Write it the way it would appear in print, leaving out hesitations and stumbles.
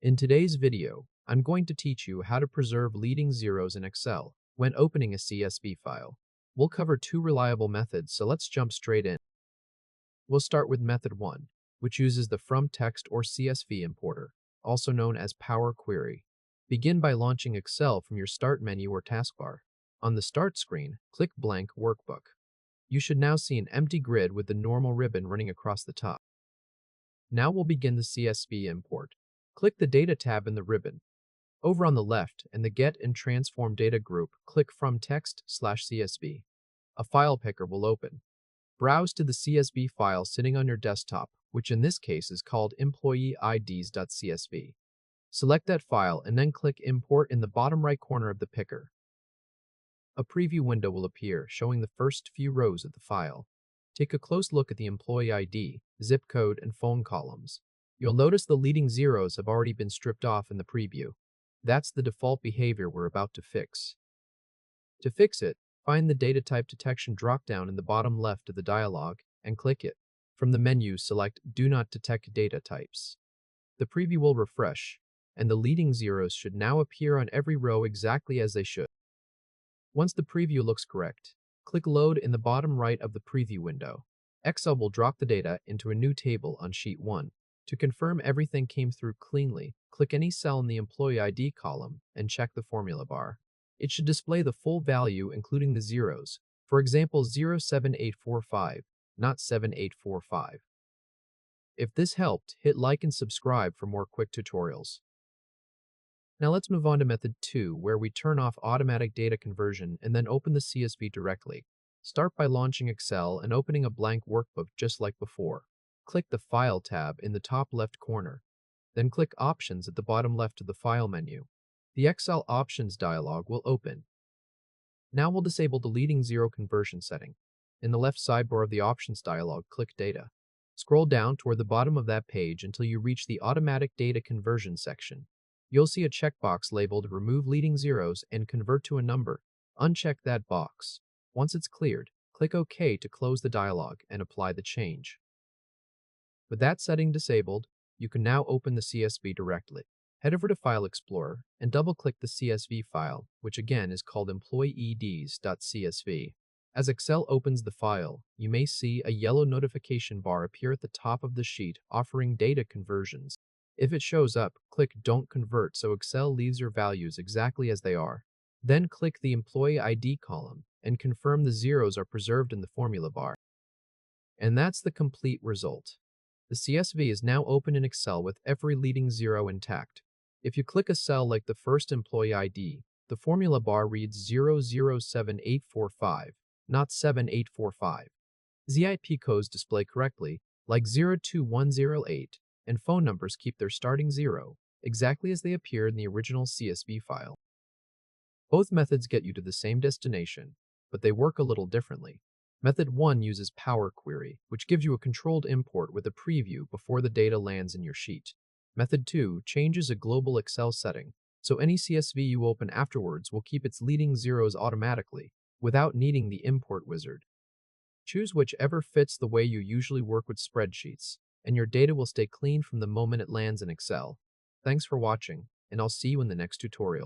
In today's video, I'm going to teach you how to preserve leading zeros in Excel when opening a CSV file. We'll cover two reliable methods, so let's jump straight in. We'll start with method 1, which uses the from text or CSV importer, also known as Power Query. Begin by launching Excel from your Start menu or taskbar. On the Start screen, click Blank Workbook. You should now see an empty grid with the normal ribbon running across the top. Now we'll begin the CSV import. Click the Data tab in the ribbon. Over on the left, in the Get and Transform Data group, click From Text/CSV. A file picker will open. Browse to the CSV file sitting on your desktop, which in this case is called employee ids.csv. Select that file and then click Import in the bottom right corner of the picker. A preview window will appear, showing the first few rows of the file. Take a close look at the employee ID, zip code, and phone columns. You'll notice the leading zeros have already been stripped off in the preview. That's the default behavior we're about to fix. To fix it, find the Data Type Detection dropdown in the bottom left of the dialog and click it. From the menu, select Do Not Detect Data Types. The preview will refresh, and the leading zeros should now appear on every row exactly as they should. Once the preview looks correct, click Load in the bottom right of the preview window. Excel will drop the data into a new table on Sheet 1. To confirm everything came through cleanly, click any cell in the Employee ID column and check the formula bar. It should display the full value including the zeros, for example 07845, not 7845. If this helped, hit like and subscribe for more quick tutorials. Now let's move on to method 2, where we turn off automatic data conversion and then open the CSV directly. Start by launching Excel and opening a blank workbook just like before. Click the File tab in the top left corner. Then click Options at the bottom left of the File menu. The Excel Options dialog will open. Now we'll disable the leading zero conversion setting. In the left sidebar of the Options dialog, click Data. Scroll down toward the bottom of that page until you reach the Automatic Data Conversion section. You'll see a checkbox labeled Remove Leading Zeros and Convert to a Number. Uncheck that box. Once it's cleared, click OK to close the dialog and apply the change. With that setting disabled, you can now open the CSV directly. Head over to File Explorer and double-click the CSV file, which again is called employees.csv. As Excel opens the file, you may see a yellow notification bar appear at the top of the sheet offering data conversions. If it shows up, click Don't Convert so Excel leaves your values exactly as they are. Then click the Employee ID column and confirm the zeros are preserved in the formula bar. And that's the complete result. The CSV is now open in Excel with every leading zero intact. If you click a cell like the first employee ID, the formula bar reads 007845, not 7845. ZIP codes display correctly, like 02108, and phone numbers keep their starting zero, exactly as they appeared in the original CSV file. Both methods get you to the same destination, but they work a little differently. Method 1 uses Power Query, which gives you a controlled import with a preview before the data lands in your sheet. Method 2 changes a global Excel setting, so any CSV you open afterwards will keep its leading zeros automatically, without needing the import wizard. Choose whichever fits the way you usually work with spreadsheets, and your data will stay clean from the moment it lands in Excel. Thanks for watching, and I'll see you in the next tutorial.